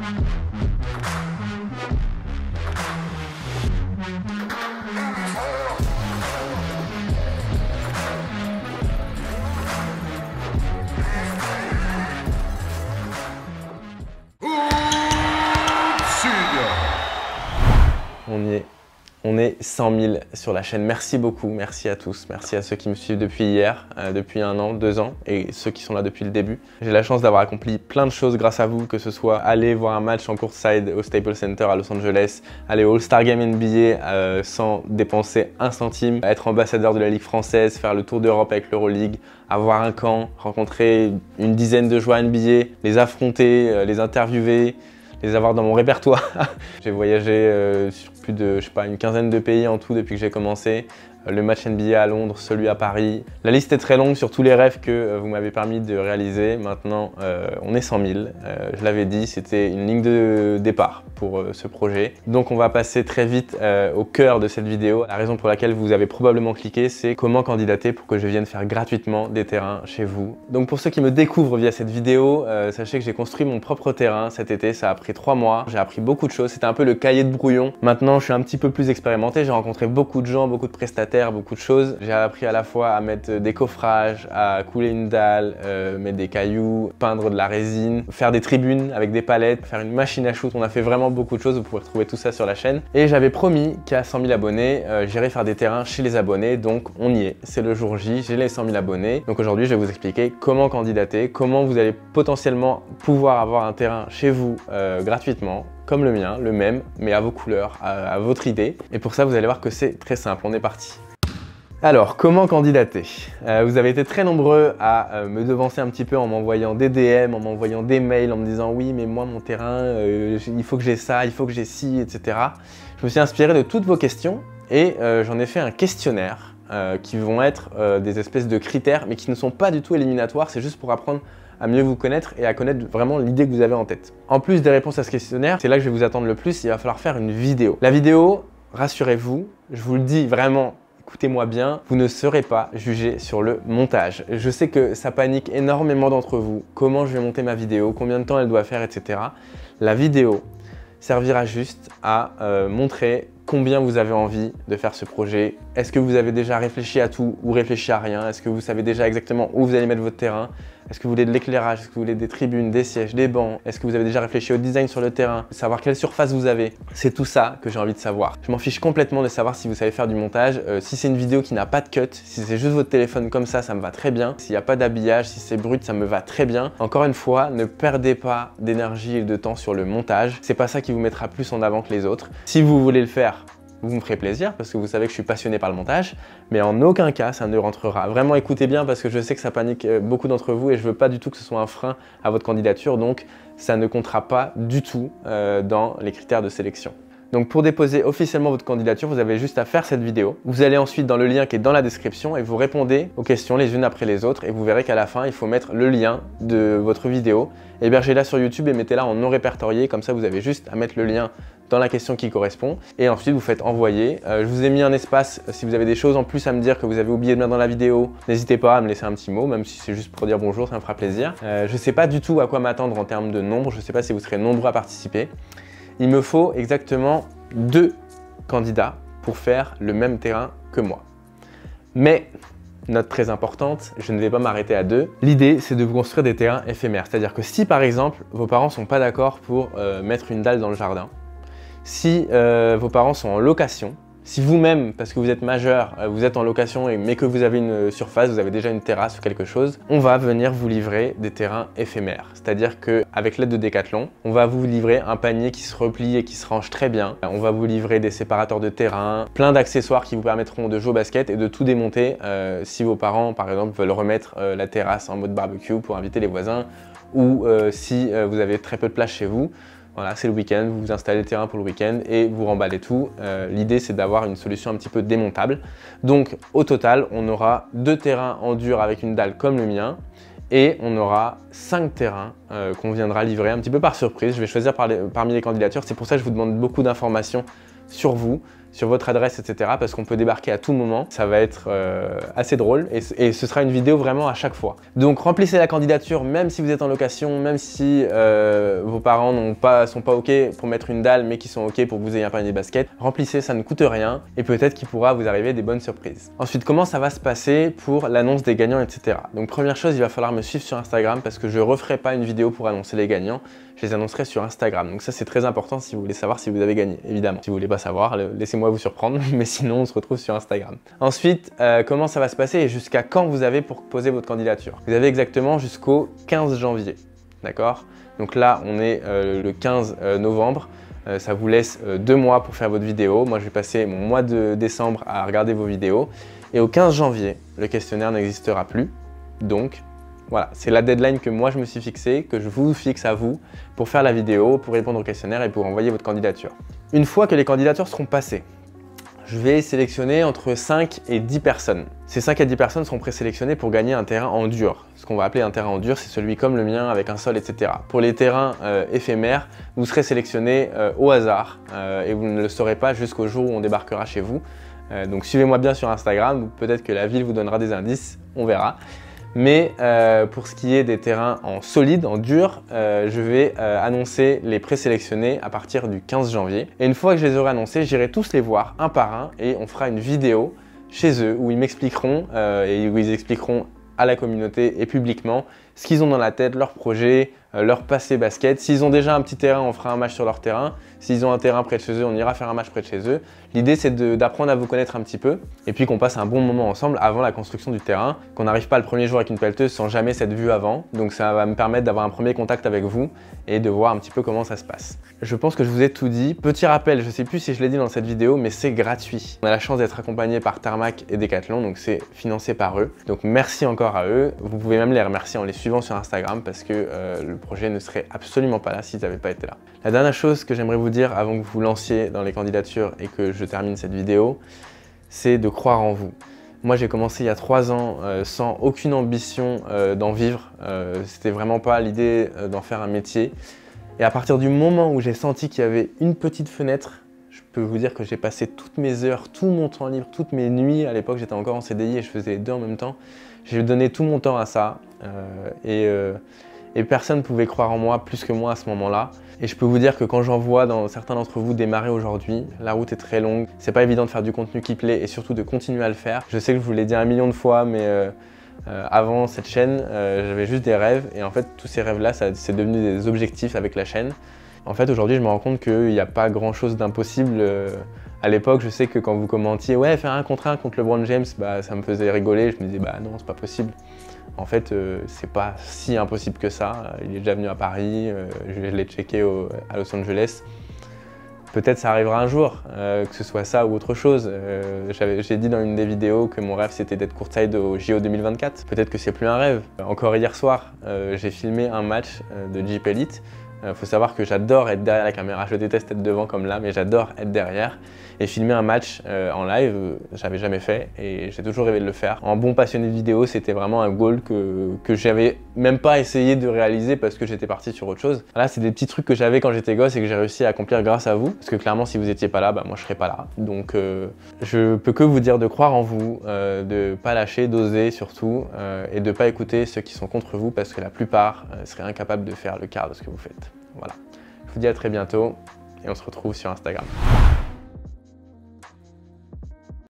On y est. On est 100 000 sur la chaîne. Merci beaucoup, merci à tous. Merci à ceux qui me suivent depuis hier, depuis 1 an, 2 ans et ceux qui sont là depuis le début. J'ai la chance d'avoir accompli plein de choses grâce à vous, que ce soit aller voir un match en courtside au Staples Center à Los Angeles, aller au All-Star Game NBA sans dépenser un centime, être ambassadeur de la Ligue française, faire le tour d'Europe avec l'Euroleague, avoir un camp, rencontrer une dizaine de joueurs NBA, les affronter, les interviewer, les avoir dans mon répertoire. J'ai voyagé sur plus de, je sais pas, une quinzaine de pays en tout depuis que j'ai commencé. Le match NBA à Londres, celui à Paris. La liste est très longue sur tous les rêves que vous m'avez permis de réaliser. Maintenant, on est 100 000. Je l'avais dit, c'était une ligne de départ pour ce projet. Donc on va passer très vite au cœur de cette vidéo. La raison pour laquelle vous avez probablement cliqué, c'est comment candidater pour que je vienne faire gratuitement des terrains chez vous. Donc pour ceux qui me découvrent via cette vidéo, sachez que j'ai construit mon propre terrain cet été. Ça a pris 3 mois. J'ai appris beaucoup de choses. C'était un peu le cahier de brouillon. Maintenant, je suis un petit peu plus expérimenté. J'ai rencontré beaucoup de gens, beaucoup de prestataires, beaucoup de choses. J'ai appris à la fois à mettre des coffrages, à couler une dalle, mettre des cailloux, peindre de la résine, faire des tribunes avec des palettes, faire une machine à shoot. On a fait vraiment beaucoup de choses. Vous pouvez retrouver tout ça sur la chaîne. Et j'avais promis qu'à 100 000 abonnés, j'irais faire des terrains chez les abonnés. Donc on y est. C'est le jour J. J'ai les 100 000 abonnés. Donc aujourd'hui, je vais vous expliquer comment candidater, comment vous allez potentiellement pouvoir avoir un terrain chez vous gratuitement, comme le mien, le même, mais à vos couleurs, à votre idée. Et pour ça, vous allez voir que c'est très simple. On est parti. Alors, comment candidater? Vous avez été très nombreux à me devancer un petit peu en m'envoyant des DM, en m'envoyant des mails, en me disant « oui, mais moi, mon terrain, il faut que j'ai ça, il faut que j'ai ci, etc. » Je me suis inspiré de toutes vos questions et j'en ai fait un questionnaire qui vont être des espèces de critères, mais qui ne sont pas du tout éliminatoires. C'est juste pour apprendre à mieux vous connaître et à connaître vraiment l'idée que vous avez en tête. En plus des réponses à ce questionnaire, c'est là que je vais vous attendre le plus, il va falloir faire une vidéo. La vidéo, rassurez-vous, je vous le dis vraiment, écoutez-moi bien, vous ne serez pas jugé sur le montage. Je sais que ça panique énormément d'entre vous. Comment je vais monter ma vidéo, combien de temps elle doit faire, etc. La vidéo servira juste à montrer combien vous avez envie de faire ce projet. Est-ce que vous avez déjà réfléchi à tout ou réfléchi à rien? Est-ce que vous savez déjà exactement où vous allez mettre votre terrain? Est-ce que vous voulez de l'éclairage? Est-ce que vous voulez des tribunes, des sièges, des bancs? Est-ce que vous avez déjà réfléchi au design sur le terrain? Savoir quelle surface vous avez? C'est tout ça que j'ai envie de savoir. Je m'en fiche complètement de savoir si vous savez faire du montage. Si c'est une vidéo qui n'a pas de cut, si c'est juste votre téléphone comme ça me va très bien. S'il n'y a pas d'habillage, si c'est brut, ça me va très bien. Encore une fois, ne perdez pas d'énergie et de temps sur le montage. C'est pas ça qui vous mettra plus en avant que les autres. Si vous voulez le faire, vous me ferez plaisir parce que vous savez que je suis passionné par le montage, mais en aucun cas ça ne rentrera. Vraiment écoutez bien parce que je sais que ça panique beaucoup d'entre vous et je veux pas du tout que ce soit un frein à votre candidature, donc ça ne comptera pas du tout dans les critères de sélection. Donc pour déposer officiellement votre candidature, vous avez juste à faire cette vidéo. Vous allez ensuite dans le lien qui est dans la description et vous répondez aux questions les unes après les autres et vous verrez qu'à la fin, il faut mettre le lien de votre vidéo. Hébergez-la sur YouTube et mettez-la en non répertorié, comme ça vous avez juste à mettre le lien dans la question qui correspond et ensuite vous faites envoyer. Je vous ai mis un espace si vous avez des choses en plus à me dire que vous avez oublié de mettre dans la vidéo. N'hésitez pas à me laisser un petit mot, même si c'est juste pour dire bonjour, ça me fera plaisir. Je ne sais pas du tout à quoi m'attendre en termes de nombre, je ne sais pas si vous serez nombreux à participer. Il me faut exactement 2 candidats pour faire le même terrain que moi. Mais, note très importante, je ne vais pas m'arrêter à 2. L'idée, c'est de vous construire des terrains éphémères. C'est-à-dire que si par exemple, vos parents ne sont pas d'accord pour mettre une dalle dans le jardin, si vos parents sont en location, si vous-même, parce que vous êtes majeur, vous êtes en location mais que vous avez une surface, vous avez déjà une terrasse ou quelque chose, on va venir vous livrer des terrains éphémères. C'est-à-dire qu'avec l'aide de Decathlon, on va vous livrer un panier qui se replie et qui se range très bien. On va vous livrer des séparateurs de terrain, plein d'accessoires qui vous permettront de jouer au basket et de tout démonter si vos parents, par exemple, veulent remettre la terrasse en mode barbecue pour inviter les voisins ou si vous avez très peu de place chez vous. Voilà, c'est le week-end, vous installez le terrain pour le week-end et vous remballez tout. L'idée, c'est d'avoir une solution un petit peu démontable. Donc, au total, on aura 2 terrains en dur avec une dalle comme le mien et on aura 5 terrains qu'on viendra livrer un petit peu par surprise. Je vais choisir parmi les candidatures. C'est pour ça que je vous demande beaucoup d'informations sur vous, sur votre adresse, etc. parce qu'on peut débarquer à tout moment. Ça va être assez drôle et ce sera une vidéo vraiment à chaque fois. Donc remplissez la candidature même si vous êtes en location, même si vos parents sont pas OK pour mettre une dalle mais qui sont OK pour que vous ayez un panier de basket. Remplissez, ça ne coûte rien et peut-être qu'il pourra vous arriver des bonnes surprises. Ensuite, comment ça va se passer pour l'annonce des gagnants, etc. Donc première chose, il va falloir me suivre sur Instagram parce que je ne referai pas une vidéo pour annoncer les gagnants. Je les annoncerai sur Instagram. Donc ça, c'est très important si vous voulez savoir si vous avez gagné, évidemment. Si vous voulez pas savoir, laissez-moi vous surprendre, mais sinon, on se retrouve sur Instagram. Ensuite, comment ça va se passer et jusqu'à quand vous avez pour poser votre candidature? Vous avez exactement jusqu'au 15 janvier, d'accord? Donc là, on est le 15 novembre. Ça vous laisse 2 mois pour faire votre vidéo. Moi, je vais passer mon mois de décembre à regarder vos vidéos. Et au 15 janvier, le questionnaire n'existera plus. Donc, voilà, c'est la deadline que moi je me suis fixée, que je vous fixe à vous pour faire la vidéo, pour répondre au questionnaire et pour envoyer votre candidature. Une fois que les candidatures seront passées, je vais sélectionner entre 5 et 10 personnes. Ces 5 à 10 personnes seront présélectionnées pour gagner un terrain en dur. Ce qu'on va appeler un terrain en dur, c'est celui comme le mien avec un sol, etc. Pour les terrains éphémères, vous serez sélectionnés au hasard et vous ne le saurez pas jusqu'au jour où on débarquera chez vous. Donc suivez-moi bien sur Instagram, peut-être que la ville vous donnera des indices, on verra. Mais pour ce qui est des terrains en solide, en dur, je vais annoncer les présélectionnés à partir du 15 janvier. Et une fois que je les aurai annoncés, j'irai tous les voir un par un et on fera une vidéo chez eux où ils m'expliqueront et où ils expliqueront à la communauté et publiquement ce qu'ils ont dans la tête, leur projet, leur passé basket. S'ils ont déjà un petit terrain, on fera un match sur leur terrain. S'ils ont un terrain près de chez eux, on ira faire un match près de chez eux. L'idée, c'est d'apprendre à vous connaître un petit peu et puis qu'on passe un bon moment ensemble avant la construction du terrain, qu'on n'arrive pas le premier jour avec une pelleteuse sans jamais s'être vu avant. Donc ça va me permettre d'avoir un premier contact avec vous et de voir un petit peu comment ça se passe. Je pense que je vous ai tout dit. Petit rappel, je ne sais plus si je l'ai dit dans cette vidéo, mais c'est gratuit. On a la chance d'être accompagné par Tarmac et Decathlon, donc c'est financé par eux. Donc merci encore à eux. Vous pouvez même les remercier en les suivant sur Instagram parce que le projet ne serait absolument pas là s'ils n'avaient pas été là. La dernière chose que j'aimerais vous dire avant que vous vous lanciez dans les candidatures et que je termine cette vidéo, c'est de croire en vous. Moi, j'ai commencé il y a 3 ans sans aucune ambition d'en vivre. C'était vraiment pas l'idée d'en faire un métier. Et à partir du moment où j'ai senti qu'il y avait une petite fenêtre, je peux vous dire que j'ai passé toutes mes heures, tout mon temps libre, toutes mes nuits. À l'époque, j'étais encore en CDI et je faisais les deux en même temps. J'ai donné tout mon temps à ça et personne ne pouvait croire en moi plus que moi à ce moment-là. Et je peux vous dire que quand j'en vois dans certains d'entre vous démarrer aujourd'hui, la route est très longue. C'est pas évident de faire du contenu qui plaît et surtout de continuer à le faire. Je sais que je vous l'ai dit 1 million de fois, mais avant cette chaîne, j'avais juste des rêves et en fait tous ces rêves-là, c'est devenu des objectifs avec la chaîne. En fait, aujourd'hui, je me rends compte qu'il n'y a pas grand-chose d'impossible. À l'époque, je sais que quand vous commentiez « Ouais, faire 1 contre 1 contre LeBron James », bah, ça me faisait rigoler. Je me disais « Bah non, c'est pas possible ». En fait, c'est pas si impossible que ça. Il est déjà venu à Paris, je l'ai checké à Los Angeles. Peut-être ça arrivera un jour, que ce soit ça ou autre chose. J'ai dit dans une des vidéos que mon rêve c'était d'être courtside au JO 2024. Peut-être que c'est plus un rêve. Encore hier soir, j'ai filmé un match de Jeep Elite. Faut savoir que j'adore être derrière la caméra, je déteste être devant comme là, mais j'adore être derrière. Et filmer un match en live, j'avais jamais fait et j'ai toujours rêvé de le faire. En bon passionné de vidéo, c'était vraiment un goal que j'avais même pas essayé de réaliser parce que j'étais parti sur autre chose. Là, c'est des petits trucs que j'avais quand j'étais gosse et que j'ai réussi à accomplir grâce à vous. Parce que clairement, si vous étiez pas là, bah, moi je serais pas là. Donc je peux que vous dire de croire en vous, de pas lâcher, d'oser surtout et de pas écouter ceux qui sont contre vous parce que la plupart seraient incapables de faire le quart de ce que vous faites. Voilà. Je vous dis à très bientôt et on se retrouve sur Instagram.